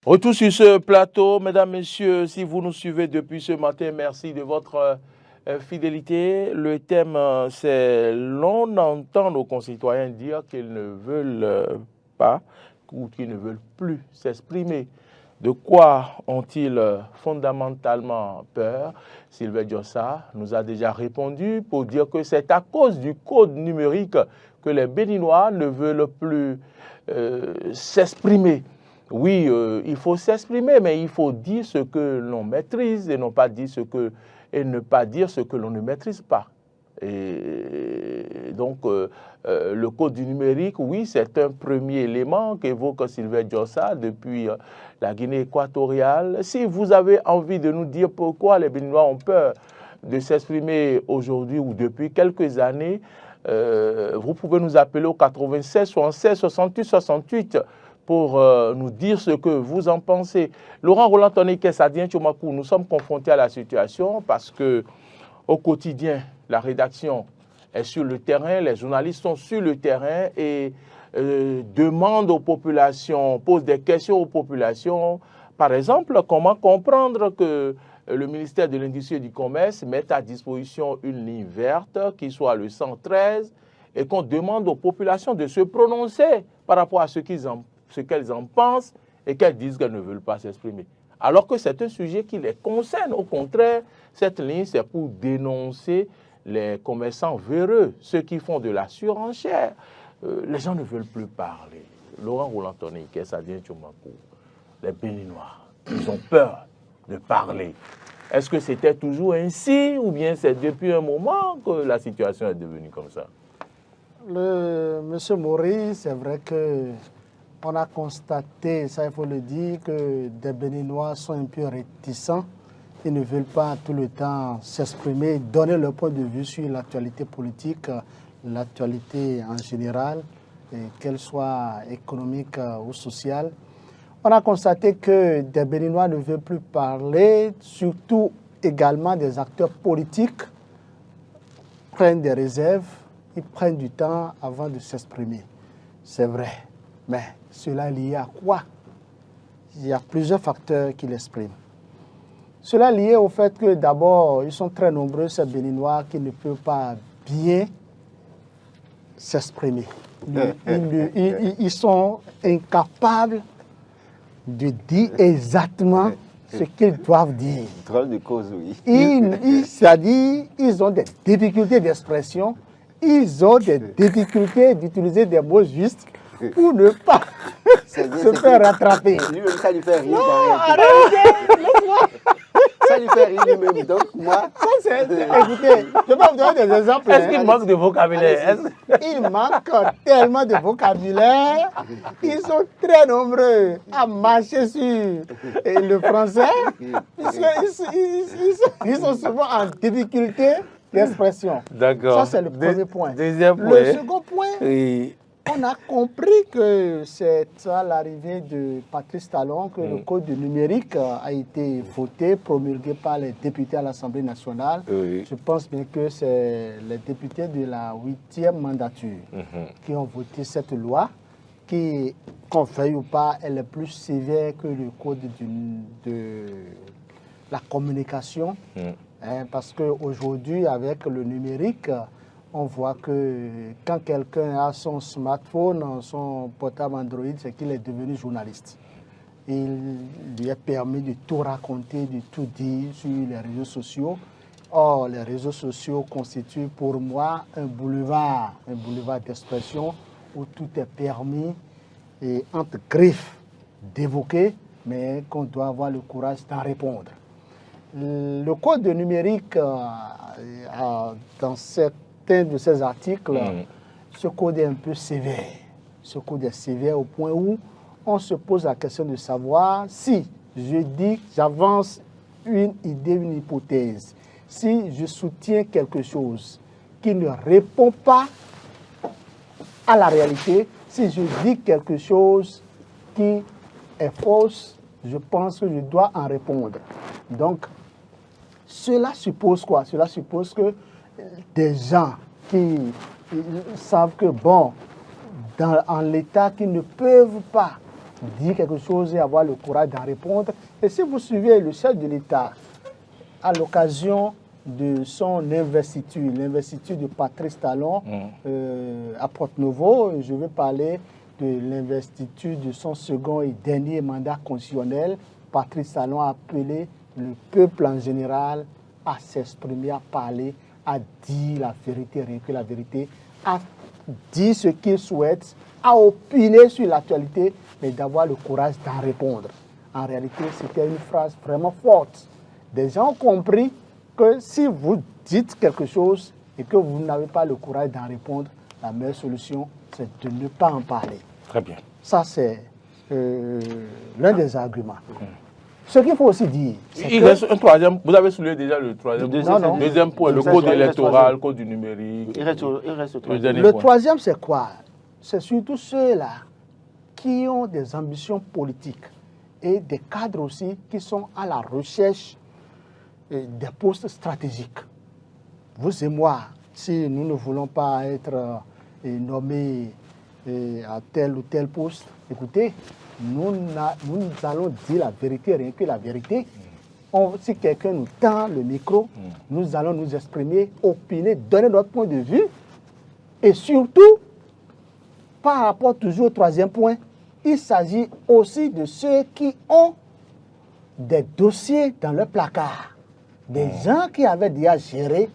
Retour sur ce plateau, mesdames, messieurs, si vous nous suivez depuis ce matin, merci de votre fidélité. Le thème, c'est l'on entend nos concitoyens dire qu'ils ne veulent pas ou qu'ils ne veulent plus s'exprimer. De quoi ont-ils fondamentalement peur? Sylvain Diossa nous a déjà répondu pour dire que c'est à cause du code numérique que les Béninois ne veulent plus s'exprimer. Oui, il faut s'exprimer, mais il faut dire ce que l'on maîtrise et non pas dire ce que, et ne pas dire ce que l'on ne maîtrise pas. Et donc, le code du numérique, oui, c'est un premier élément qu'évoque Sylvain Diossa depuis la Guinée équatoriale. Si vous avez envie de nous dire pourquoi les Béninois ont peur de s'exprimer aujourd'hui ou depuis quelques années, vous pouvez nous appeler au 96 76 68 68 pour nous dire ce que vous en pensez. Laurent Roland Toniké, Sadien Tchomakou, nous sommes confrontés à la situation parce que au quotidien, la rédaction est sur le terrain, les journalistes sont sur le terrain et demandent aux populations, posent des questions aux populations. Par exemple, comment comprendre que le ministère de l'Industrie et du Commerce mette à disposition une ligne verte qui soit le 113 et qu'on demande aux populations de se prononcer par rapport à ce qu'elles en pensent et qu'elles disent qu'elles ne veulent pas s'exprimer. Alors que c'est un sujet qui les concerne. Au contraire, cette ligne, c'est pour dénoncer les commerçants véreux, ceux qui font de la surenchère. Les gens ne veulent plus parler. Laurent Roland Toniké, Sadien Tchomakou, les Béninois, ils ont peur de parler. Est-ce que c'était toujours ainsi ou bien c'est depuis un moment que la situation est devenue comme ça? Monsieur Maurice, c'est vrai que on a constaté, ça il faut le dire, que des Béninois sont un peu réticents. Ils ne veulent pas tout le temps s'exprimer, donner leur point de vue sur l'actualité politique, l'actualité en général, qu'elle soit économique ou sociale. On a constaté que des Béninois ne veulent plus parler, surtout également des acteurs politiques prennent des réserves, ils prennent du temps avant de s'exprimer. C'est vrai, mais cela est lié à quoi? Il y a plusieurs facteurs qui l'expriment. Cela est lié au fait que d'abord, ils sont très nombreux, ces Béninois, qui ne peuvent pas bien s'exprimer. Ils sont incapables de dire exactement ce qu'ils doivent dire. Drôle de cause, oui. C'est-à-dire, ils ont des difficultés d'expression, ils ont des difficultés d'utiliser des mots justes pour ne pas se faire rattraper. Lui-même, ça lui fait rire. Non, arrêtez, laisse-moi. Ça lui fait rire lui-même, donc moi... Écoutez, je vais vous donner des exemples. Est-ce qu'il manque de vocabulaire? Il manque tellement de vocabulaire. Ils sont très nombreux à marcher sur le français. Ils sont souvent en difficulté d'expression. D'accord. Ça, c'est le premier point. Deuxième point. Le second point, oui. On a compris que c'est à l'arrivée de Patrice Talon que le code du numérique a été voté, promulgué par les députés à l'Assemblée nationale. Oui. Je pense bien que c'est les députés de la 8e mandature qui ont voté cette loi qui, qu'on veuille ou pas, elle est plus sévère que le code de la communication. Parce qu'aujourd'hui, avec le numérique, on voit que quand quelqu'un a son smartphone, son portable Android, c'est qu'il est devenu journaliste. Il lui est permis de tout raconter, de tout dire sur les réseaux sociaux. Or, les réseaux sociaux constituent pour moi un boulevard d'expression où tout est permis et entre griffes d'évoquer, mais qu'on doit avoir le courage d'en répondre. Le code numérique, dans certains de ces articles, ce code est un peu sévère. Ce code est sévère au point où on se pose la question de savoir si je dis, j'avance une idée, une hypothèse, si je soutiens quelque chose qui ne répond pas à la réalité, si je dis quelque chose qui est fausse, je pense que je dois en répondre. Donc, cela suppose quoi? Cela suppose que des gens qui savent que, bon, en l'état, qu'ils ne peuvent pas dire quelque chose et avoir le courage d'en répondre. Et si vous suivez le chef de l'État à l'occasion de son investiture, l'investiture de Patrice Talon à Porte-Nouveau, je vais parler de l'investiture de son second et dernier mandat constitutionnel. Patrice Talon a appelé le peuple en général à s'exprimer, à parler, à dire la vérité, rien que la vérité, à dire ce qu'il souhaite, à opiner sur l'actualité, mais d'avoir le courage d'en répondre. En réalité, c'était une phrase vraiment forte. Des gens ont compris que si vous dites quelque chose et que vous n'avez pas le courage d'en répondre, la meilleure solution, c'est de ne pas en parler. Très bien. Ça, c'est l'un des arguments. Ce qu'il faut aussi dire, c'est Il reste un troisième. Vous avez soulevé déjà le troisième point. non. Deuxième point, le code électoral, le code du numérique. Il reste au troisième. le troisième, c'est quoi? C'est surtout ceux-là qui ont des ambitions politiques et des cadres aussi qui sont à la recherche des postes stratégiques. Vous et moi, si nous ne voulons pas être nommés à tel ou tel poste, écoutez, nous allons dire la vérité, rien que la vérité. Si quelqu'un nous tend le micro, nous allons nous exprimer, opiner, donner notre point de vue. Et surtout, par rapport toujours au troisième point, il s'agit aussi de ceux qui ont des dossiers dans leur placard. Des gens qui avaient déjà géré,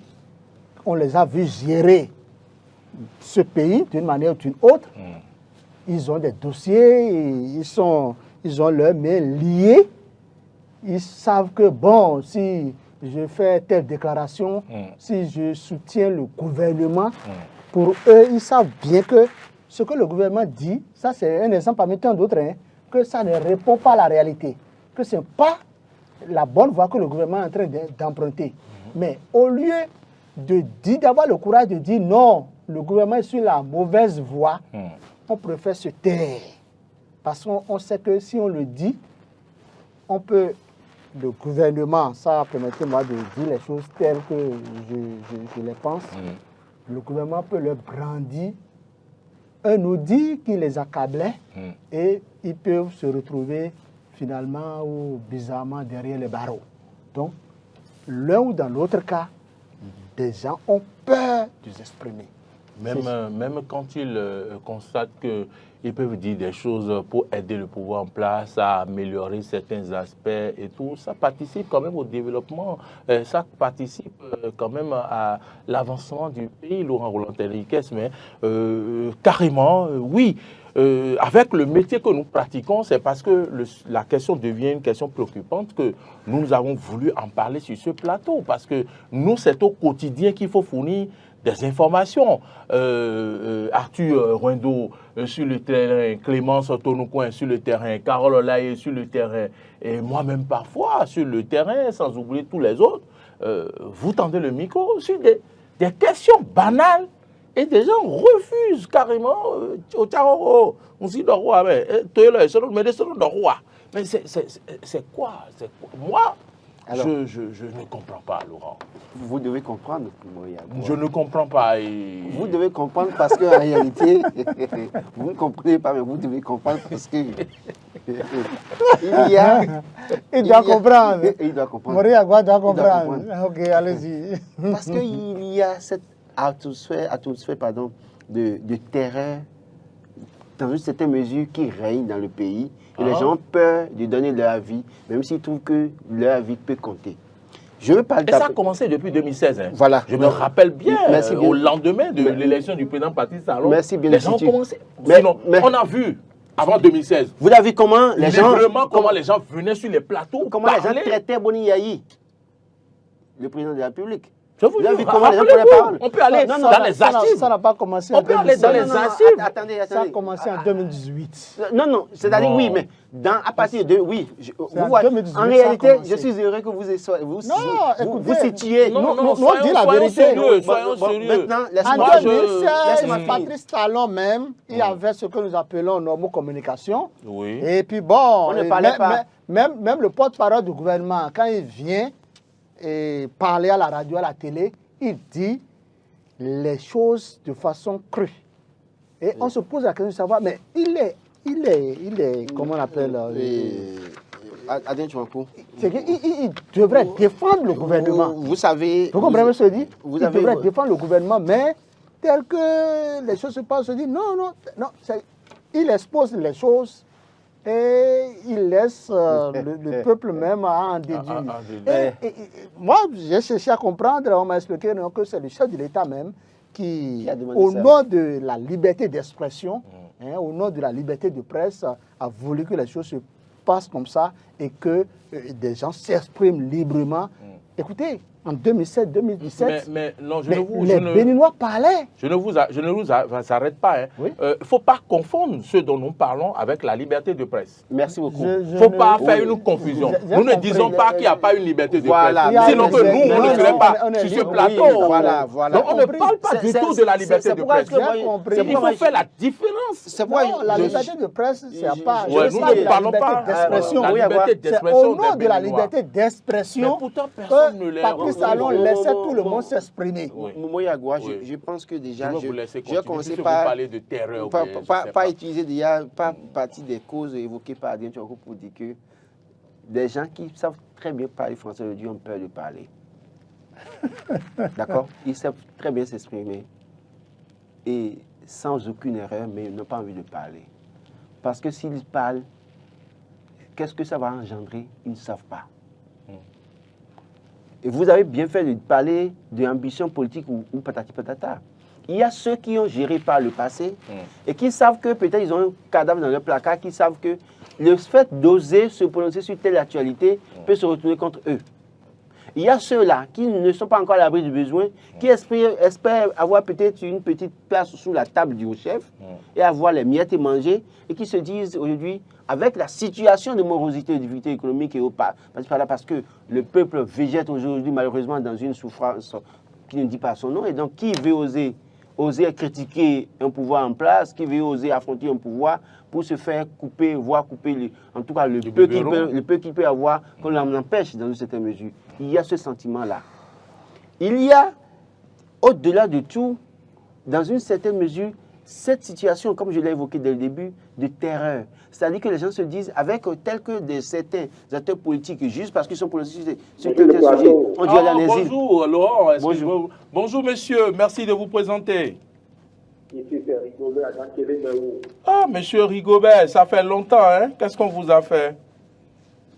on les a vus gérer ce pays d'une manière ou d'une autre. Ils ont des dossiers, ils ont leurs mains liées. Ils savent que, bon, si je fais telle déclaration, si je soutiens le gouvernement, pour eux, ils savent bien que ce que le gouvernement dit, ça c'est un exemple parmi tant d'autres, que ça ne répond pas à la réalité, que ce n'est pas la bonne voie que le gouvernement est en train d'emprunter. Mais au lieu d'avoir le courage de dire non, le gouvernement est sur la mauvaise voie, on préfère se taire. Parce qu'on sait que si on le dit, on peut, le gouvernement, ça permettez-moi de dire les choses telles que je les pense, le gouvernement peut leur brandir un audit qui les accablait et ils peuvent se retrouver finalement ou bizarrement derrière les barreaux. Donc, l'un ou dans l'autre cas, des gens ont peur de s'exprimer. Même quand ils constatent qu'ils peuvent dire des choses pour aider le pouvoir en place à améliorer certains aspects et tout, ça participe quand même au développement, ça participe quand même à l'avancement du pays, Laurent Roland-Henriquez, mais carrément, oui. Avec le métier que nous pratiquons, c'est parce que la question devient une question préoccupante que nous avons voulu en parler sur ce plateau. Parce que nous, c'est au quotidien qu'il faut fournir des informations. Arthur Ruendo sur le terrain, Clémence Tonoucoin sur le terrain, Carole Olaye sur le terrain, et moi-même parfois sur le terrain, sans oublier tous les autres, vous tendez le micro sur des questions banales. Et des gens refusent carrément au Tcharo, on dit le roi, mais c'est quoi? Moi, alors, je ne comprends pas, Laurent. Vous devez comprendre, Moria. Je ne comprends pas. Vous devez comprendre parce qu'en réalité, vous ne comprenez pas, mais vous devez comprendre parce que il doit comprendre. Il doit comprendre. Moria doit comprendre. Ok, allez-y. Parce qu'il y a cette atmosphère de terreur dans une certaine mesure qui règne dans le pays. Et les gens ont peur de donner leur avis, même s'ils trouvent que leur avis peut compter. Je veux pas et ça a commencé depuis 2016. Hein. Voilà. Je me rappelle bien, au lendemain de l'élection du président Patrice Talon, les gens ont commencé. Sinon, on a vu, avant 2016, vous avez vu comment les gens venaient sur les plateaux, comment les gens traitaient Boni Yayi, le président de la République. Je vous dis, on peut aller dans les archives. Ça n'a pas commencé en 2016. On peut aller dans les archives. Attendez. Ça a commencé en 2018. Non, c'est-à-dire oui, mais à partir de... Oui, vous voyez, en réalité, je suis heureux que vous citiez. Non, soyons la vérité. Soyons sérieux. Maintenant, laisse-moi Patrice Talon même, il y avait ce que nous appelons normes communication. Oui. Et puis bon, on ne parlait pas. Même le porte-parole du gouvernement, quand il vient et parler à la radio, à la télé, il dit les choses de façon crue. Et on se pose la question de savoir, mais il est il est, comment on appelle Adrien Tchouankou. C'est qu'il devrait défendre le gouvernement. Vous savez... Vous comprenez ce que je dis? Il devrait défendre le gouvernement, mais tel que les choses se passent, se dit non, il expose les choses et il laisse le peuple même à en déduire. Et moi, j'ai cherché à comprendre, on m'a expliqué que c'est le chef de l'État même qui au nom de la liberté d'expression, au nom de la liberté de presse, a voulu que les choses se passent comme ça et que des gens s'expriment librement. Écoutez, en 2007-2017, les Béninois parlaient. Je ne vous arrête pas. Il ne faut pas confondre ce dont nous parlons avec la liberté de presse. Merci beaucoup. Il ne faut pas faire une confusion. Nous ne disons pas qu'il n'y a pas une liberté de presse. Sinon que nous, on ne serait pas sur ce plateau. Donc on ne parle pas du tout de la liberté de presse. Il faut faire la différence. La liberté de presse, c'est pas... Nous ne parlons pas de la liberté d'expression. Au nom de la liberté d'expression, pourtant personne ne l'a. Allons laisser tout le monde s'exprimer. Moyagua, je pense que déjà, je vais commencer par parler de terreur. Pas utiliser déjà, pas partie des causes évoquées par Adrien Tchouankou pour dire que des gens qui savent très bien parler français aujourd'hui ont peur de parler. D'accord? Ils savent très bien s'exprimer et sans aucune erreur, mais ils n'ont pas envie de parler. Parce que s'ils parlent, qu'est-ce que ça va engendrer? Ils ne savent pas. Et vous avez bien fait de parler d'ambition politique ou patati patata. Il y a ceux qui ont géré par le passé et qui savent que peut-être ils ont un cadavre dans leur placard, qui savent que le fait d'oser se prononcer sur telle actualité peut se retourner contre eux. Il y a ceux-là qui ne sont pas encore à l'abri du besoin, qui espèrent avoir peut-être une petite place sous la table du haut-chef et avoir les miettes et manger, et qui se disent aujourd'hui, avec la situation de morosité et de difficulté économique et parce que le peuple végète aujourd'hui malheureusement dans une souffrance qui ne dit pas son nom, et donc qui veut oser critiquer un pouvoir en place, qui veut oser affronter un pouvoir pour se faire couper, voire couper, en tout cas le peu qu'il peut avoir, qu'on l'en empêche dans une certaine mesure. Il y a ce sentiment-là. Il y a, au-delà de tout, dans une certaine mesure, cette situation, comme je l'ai évoqué dès le début, de terreur. C'est-à-dire que les gens se disent, avec tel que certains acteurs politiques, juste parce qu'ils sont politiques sur tel sujet, on dit aller en exil. Bonjour Laurent, bonjour monsieur, merci de vous présenter. Ici c'est Rigobert, Ah monsieur Rigobert, ça fait longtemps, hein? Qu'est-ce qu'on vous a fait?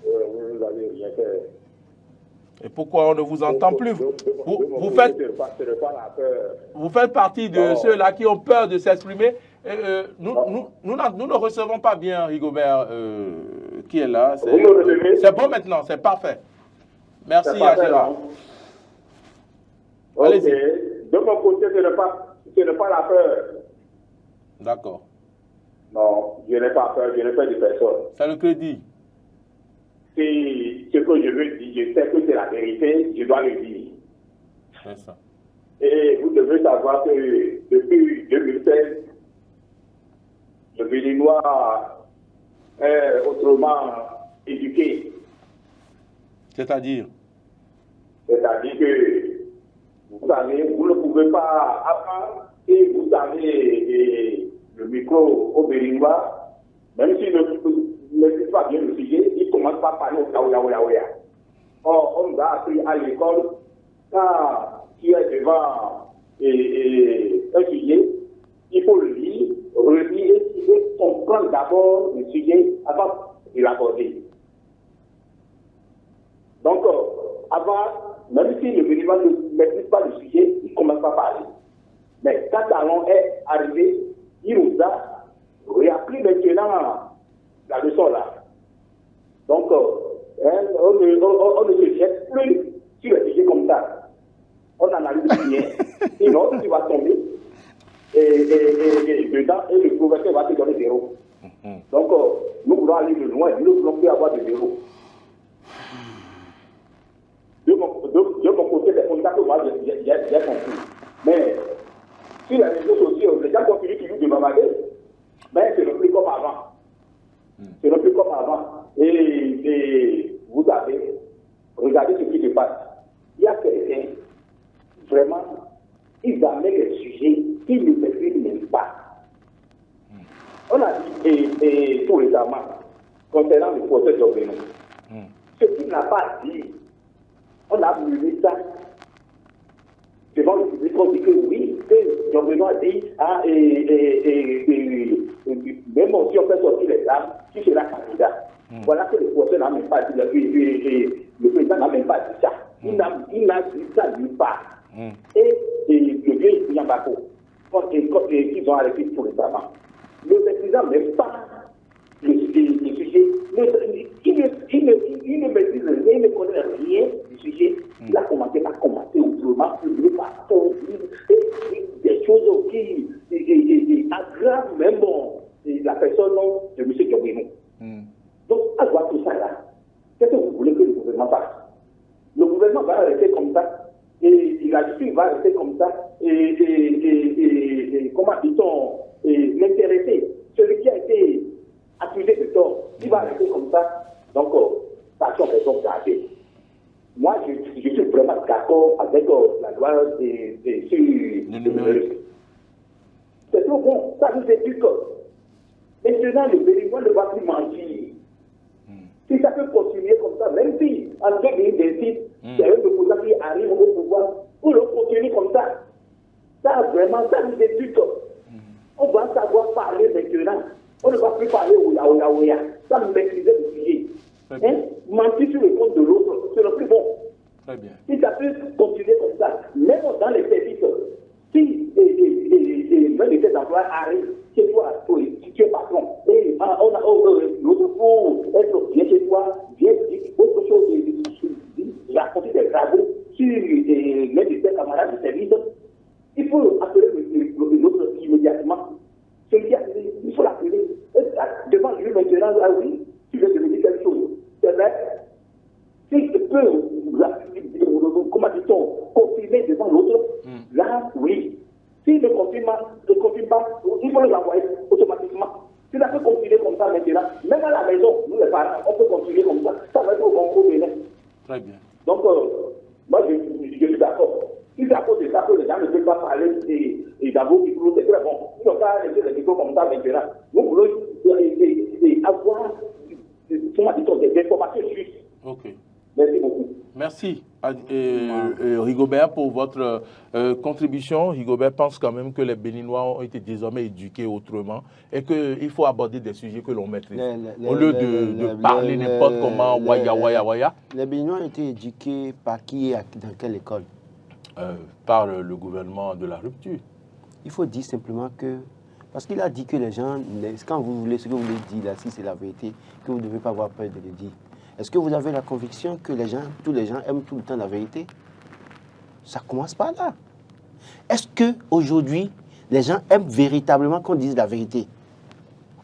Vous n'avez rien fait. Et pourquoi on ne vous entend plus? Vous faites partie de ceux-là qui ont peur de s'exprimer. Nous ne recevons pas bien Rigobert qui est là. C'est bon maintenant, c'est parfait. Merci à Gérard. Allez-y. De mon côté, ce n'est pas la peur. D'accord. Non, je n'ai pas peur, je n'ai peur de personne. C'est le crédit. C'est ce que je veux dire, je sais que c'est la vérité, je dois le dire. C'est ça. Et vous devez savoir que depuis 2016, le Béninois est autrement éduqué. C'est-à-dire? C'est-à-dire que vous ne pouvez pas apprendre et vous avez le micro au Béninois, même s'il ne maîtrise pas bien le sujet, il commence par parler au Kaoulaoulaouya. Or, on nous a appris à l'école, quand tu es devant un sujet, il faut le lire, relire et comprendre d'abord le sujet avant de l'aborder. Donc, avant, même si le Béninois ne maîtrise pas le sujet, il commence par parler. Mais quand Talon est arrivé, il nous a réappris maintenant la leçon là. Donc, on ne se jette plus sur les sujets comme ça. On analyse bien. Sinon, tu vas tomber dedans et le professeur va te donner zéro. Donc, nous voulons aller de loin, nous ne voulons plus avoir de zéro. De mon côté, les contacts, moi, j'ai compris. Mais, sur les réseaux sociaux, les gens continuent toujours de m'avaler, mais ce n'est plus comme avant. Ce n'est plus comme avant. Et vous avez, regardez ce qui se passe. Il y a certains, vraiment, ils amènent les sujets qu'ils ne maîtrisent même pas. On a dit, et tout récemment, concernant le procès d'Ogbeno, ce qu'il n'a pas dit, on a mené ça devant le public, on dit que oui, que D'Ogbeno a dit, même si on fait sortir les armes, qui sera candidat. Voilà que le procès n'a même pas dit, le président n'a même pas dit ça. Il n'a dit ça nulle part. Et le vieux Yambako, qu'ils ont arrêté tout récemment, le président n'est pas le sujet. Il ne maîtrise rien, il ne connaît rien du sujet. Il a commencé par commenter autrement, des choses qui aggravent même la personne de M. Diomino. Donc, à voir tout ça là, qu'est-ce que vous voulez que le gouvernement fasse? Le gouvernement va rester comme ça, et la justice va rester comme ça, et comment dit-on, l'intéressé, celui qui a été accusé de tort, il va rester comme ça. Donc, passion raison gardée. Moi, je suis vraiment d'accord avec la loi sur le numérique. C'est trop bon, ça nous éduque. Maintenant, le Béninois ne va plus mentir. Si ça peut continuer comme ça, même si en 2026, il y a un opposant qui arrive au pouvoir, pour le continuer comme ça, ça vraiment, ça nous éduque. On va savoir parler maintenant. On ne va plus parler ouya, ça nous maîtriser le sujet. Mentir sur le compte de l'autre, c'est le plus bon. Très bien. Si ça peut continuer comme ça, même dans les services, si même les emplois arrivent chez toi, tu es patron, et on a l'autre pour être bien chez toi, bien dire autre chose, raconter des travaux sur les camarades de service, il faut appeler l'autre immédiatement. Il faut l'appeler. Devant lui maintenant, là oui, tu veux te dire quelque chose. C'est vrai. S'il peut, comment dit-on, confirmer devant l'autre, là oui. S'il ne confirme pas, il faut l'envoyer automatiquement. Si ça peut continuer comme ça maintenant, même à la maison, nous les parents, on peut continuer comme ça. Ça va être au concours Bénin. Très bien. Donc, moi, je suis d'accord. Si c'est à cause de ça que les gens ne peuvent pas parler et d'abord, c'est très bon. Ils n'ont pas laissé les micros comme ça maintenant. Nous voulons avoir des informations justes. Ok. Merci beaucoup. Merci Rigobert pour votre contribution. Rigobert pense quand même que les Béninois ont été désormais éduqués autrement et qu'il faut aborder des sujets que l'on maîtrise. Au lieu de parler n'importe comment, waya. Les Béninois ont été éduqués par qui et dans quelle école? Par le gouvernement de la rupture. Il faut dire simplement que, parce qu'il a dit que les gens, quand vous voulez, ce que vous voulez dire là, si c'est la vérité, que vous ne devez pas avoir peur de le dire. Est-ce que vous avez la conviction que tous les gens aiment tout le temps la vérité? Ça commence par là. Est-ce qu'aujourd'hui, les gens aiment véritablement qu'on dise la vérité?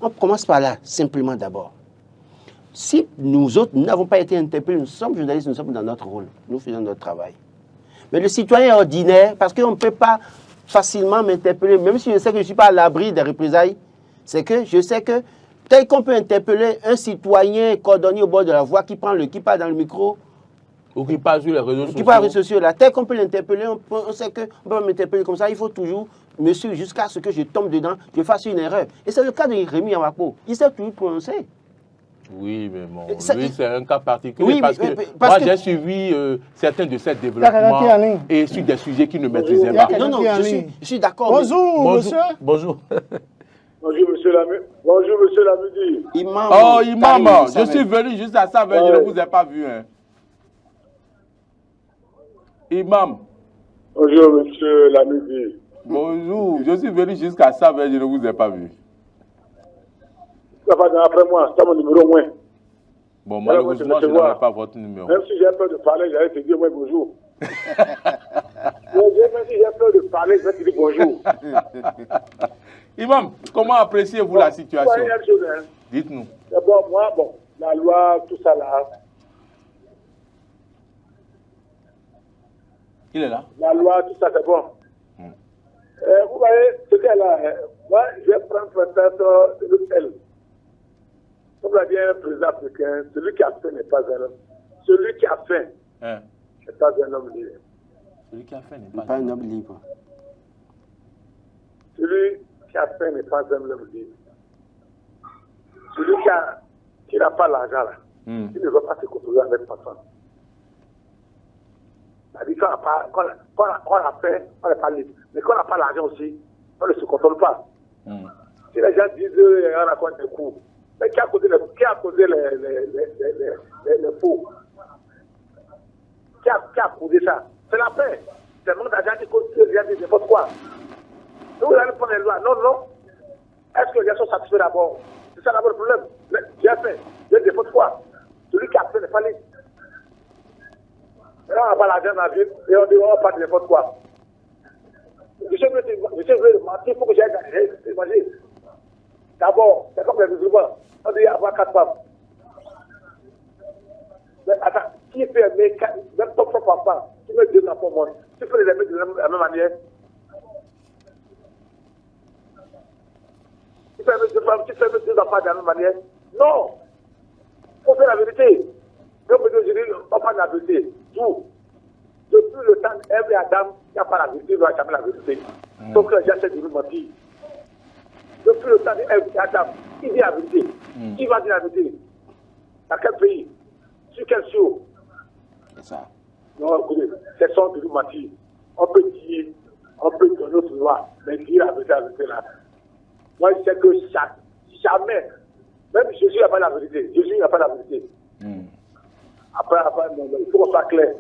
On commence par là, simplement d'abord. Si nous autres, nous n'avons pas été interpellés, nous sommes journalistes, nous sommes dans notre rôle, nous faisons notre travail. Mais le citoyen ordinaire, parce qu'on ne peut pas facilement m'interpeller, même si je sais que je ne suis pas à l'abri des représailles, c'est que je sais que tel qu'on peut interpeller un citoyen cordonnier au bord de la voie qui parle dans le micro, ou qui parle sur les réseaux sociaux. Qui parle sur les réseaux sociaux, là, tel qu'on peut l'interpeller, on sait qu'on peut m'interpeller comme ça, il faut toujours me suivre jusqu'à ce que je tombe dedans, je fasse une erreur. Et c'est le cas de Rémi Yambako. Il s'est toujours prononcé. Oui, mais bon, lui, c'est un cas particulier. Oui, parce que moi, j'ai suivi certains de ces développements et sur des sujets qu'il ne maîtrisait pas. Non, je suis d'accord. Bonjour, monsieur. Bonjour. Bonjour, monsieur Lamudi. Imam. Oh, Imam, je suis venu juste à ça, mais je ne vous ai pas vu. Hein. Imam. Bonjour, monsieur Lamudi. Bonjour, je suis venu jusqu'à ça, mais je ne vous ai pas vu. Ça va après moi, c'est mon numéro moins. Bon, malheureusement, je n'avais pas votre numéro. Même si j'ai peur de parler, j'allais te dire moi bonjour. Même si j'ai peur de parler, je vais te dire bonjour. Imam, comment appréciez-vous la situation? Dites-nous. D'abord, moi, la loi, tout ça là. Il est là. La loi, tout ça, c'est bon. Vous voyez, ce qu'elle a, moi, je vais prendre peut-être le tel. Comme l'a dit un président africain, celui qui a fait n'est pas un homme. Celui qui a fait n'est pas un homme libre. Celui qui a fait n'est pas un homme libre. Celui qui a fait n'est pas un homme libre. celui qui n'a pas l'argent là, qui ne veut pas se contrôler avec personne. C'est-à-dire qu'on a fait, on n'est pas libre. Mais quand on n'a pas l'argent aussi, on ne se contrôle pas. Si les gens disent on raconte des coups, mais qui a causé les faux? Qui a causé ça? C'est la paix. C'est le manque d'argent qui cause les gens disent n'importe quoi. Nous, vous allez prendre les lois. Non, non. Est-ce que les gens sont satisfaits d'abord? C'est ça d'abord le problème. J'ai fait. J'ai n'importe quoi. Celui qui a fait n'est pas libre. Et là, on n'a pas l'argent dans la ville et on dit on parle de n'importe quoi. Monsieur veut mentir, il faut que j'aille manger. D'abord, c'est comme les musulmans. On dit avoir 4 femmes. Mais attends, qui peut aimer même ton propre enfant, qui met 2 enfants au monde, tu peux les aimer de la même manière. Tu peux aimer 2 femmes, tu peux aimer 2 enfants de la même manière. Non! Il faut faire la vérité. Mais aujourd'hui, on parle de la vérité. Tout. Depuis le temps d'Ève et Adam, il n'y a pas la vérité, il n'y aura jamais la vérité. Sauf que les gens essaient de nous mentir. Depuis le temps d'Ève et Adam, il dit la vérité. Qui va dire la vérité? Dans quel pays? Sur quel show? C'est ça. Non, écoutez, c'est ça de nous mentir. On peut dire, on peut donner notre loi, mais dire la vérité là. Moi, je sais que jamais, même Jésus n'a pas la vérité. Jésus n'a pas la vérité. Après, il faut qu'on soit clair.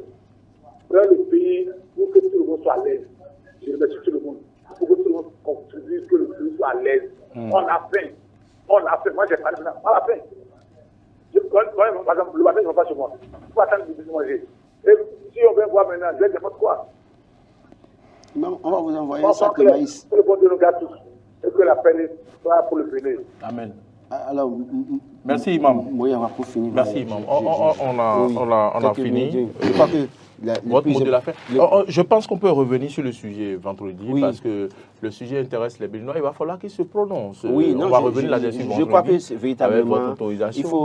Prenez le pays pour que tout le monde soit à l'aise. Je remercie tout le monde. Il faut que tout le monde contribue, que le pays soit à l'aise. On a faim. On a faim. Moi, j'ai pas de faim. On a faim. Par exemple, le matin, je ne vais pas chez moi. Il faut attendre de manger. Et si on vient voir maintenant, je vais n'importe quoi. Non, on va vous envoyer un sac de maïs. Que le bon Dieu nous garde tous. Et que la paix soit pour le bénir. Amen. Alors, merci, Imam. Oui, on va pour finir. Merci, Imam. On a fini. Je crois que votre mot de la fin. Je pense qu'on peut revenir sur le sujet vendredi parce que le sujet intéresse les Béninois. Il va falloir qu'ils se prononcent. Oui, on va revenir là-dessus vendredi. Je crois que véritablement,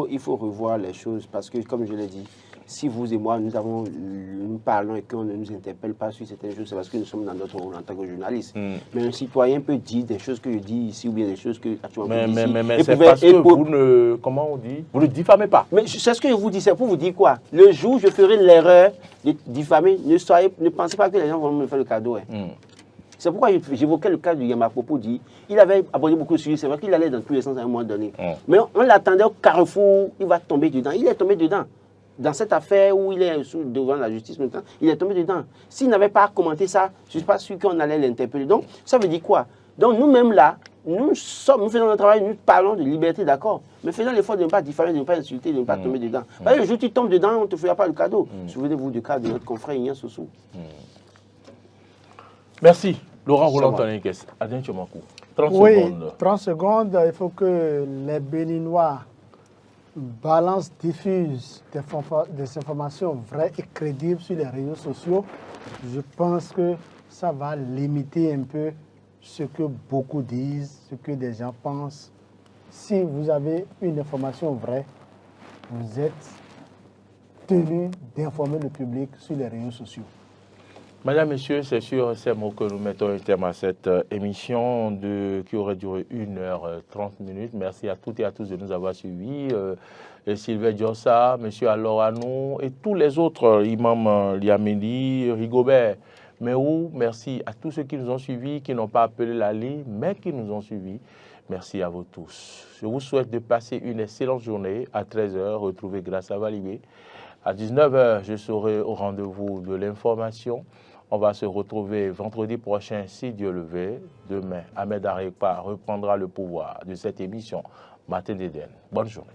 il faut revoir les choses parce que, comme je l'ai dit, si vous et moi, nous parlons et qu'on ne nous interpelle pas sur certaines choses, c'est parce que nous sommes dans notre rôle en tant que journaliste. Mais un citoyen peut dire des choses que je dis ici ou bien des choses que actuellement vous dites. Mais c'est parce que vous ne, comment on dit, vous ne diffamez pas. Mais c'est ce que je vous dis, c'est pour vous dire quoi? Le jour où je ferai l'erreur de diffamer, ne pensez pas que les gens vont me faire le cadeau. C'est pourquoi j'évoquais le cas de Yamapopo dit. Il avait abordé beaucoup de sujets, c'est vrai qu'il allait dans tous les sens à un moment donné. Mais on l'attendait au carrefour, il va tomber dedans. Il est tombé dedans. Dans cette affaire où il est devant la justice maintenant, il est tombé dedans. S'il n'avait pas commenté ça, je ne suis pas sûr qu'on allait l'interpeller. Donc, ça veut dire quoi? Donc, nous-mêmes là, nous faisons notre travail, nous parlons de liberté, d'accord. Mais faisons l'effort de ne pas diffamer, de ne pas insulter, de ne pas tomber dedans. Parce que le jour où tu tombes dedans, on ne te fera pas le cadeau. Souvenez-vous du cas de notre confrère Ignace Sossou. Merci. Laurent Roland-Tonikes. Adrien Tchomakou. 30 secondes. 30 secondes. Il faut que les Béninois balance, diffuse des informations vraies et crédibles sur les réseaux sociaux. Je pense que ça va limiter un peu ce que beaucoup disent, ce que des gens pensent. Si vous avez une information vraie, vous êtes tenu d'informer le public sur les réseaux sociaux. Madame, Messieurs, c'est sur ces mots que nous mettons un terme à cette émission qui aurait duré 1h30. Merci à toutes et à tous de nous avoir suivis. Sylvain Diossa, M. Aloranou et tous les autres, Imam Liamedi, Rigobert, Meou, merci à tous ceux qui nous ont suivis, qui n'ont pas appelé la ligne, mais qui nous ont suivis. Merci à vous tous. Je vous souhaite de passer une excellente journée. À 13h, retrouvez Grâce à Valibé. À 19h, je serai au rendez-vous de l'information. On va se retrouver vendredi prochain, si Dieu le veut. Demain, Ahmed Arekpa reprendra le pouvoir de cette émission Matin d'Éden. Bonne journée.